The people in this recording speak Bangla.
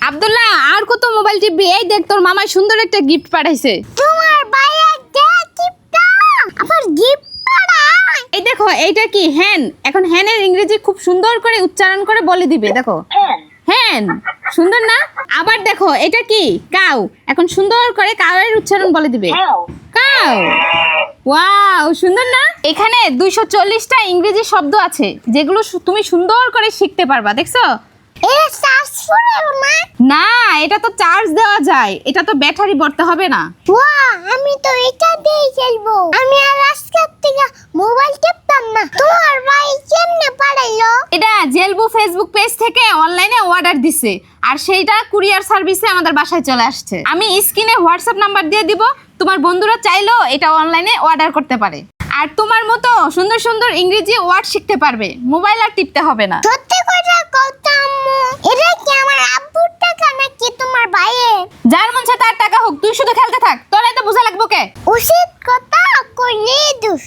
আব্দুল্লাহ আর কত মোবাইল টিপবি? এই দেখ তোর মামাই সুন্দর একটা গিফট পাঠাইছে। তোমার ভাইয়া গিফটটা আবার গিফট পাঠায়। এই দেখো এইটা কি? হ্যান। এখন হ্যানের ইংরেজি খুব সুন্দর করে উচ্চারণ করে বলে দিবে। দেখো হ্যান, সুন্দর না? আবার দেখো এটা কি? কাউ। এখন সুন্দর করে কাউয়ের উচ্চারণ বলে দিবে। কাউ। ওয়াও, সুন্দর না? এখানে 240টা ইংরেজি শব্দ আছে যেগুলো তুমি সুন্দর করে শিখতে পারবা। দেখছো? এটা সার্চ করে না? না, এটা তো চার্জ দেওয়া যায়, এটা তো ব্যাটারি ভরতে হবে না। ওয়াও, আমি তো এটা দিয়ে খেলবো। আমি আর আজকের থেকে মোবাইল টিপতাম না। তোমার ভাই কেমনে পাঠাইলো? এটা জেলবু ফেসবুক পেজ থেকে অনলাইনে অর্ডার দিছে, আর সেইটা কুরিয়ার সার্ভিসে আমাদের বাসায় চলে আসছে। আমি স্ক্রিনে হোয়াটসঅ্যাপ নাম্বার দিয়ে দিব, তোমার বন্ধুরা চাইলেও এটা অনলাইনে অর্ডার করতে পারে। আর তোমার মতো সুন্দর সুন্দর ইংরেজি ওয়ার্ড শিখতে পারবে, মোবাইল আর টিপতে হবে না। সত্যি কথা কইতো আম্মু, এটা কি আমার আব্বুর টাকা নাকি তোমার ভাইয়ের? যার মন চায় তার টাকা হোক, তুই শুধু খেলতে থাক, তোর এত বোঝা লাগবো কে? উচিত কথা কইলে দোষ।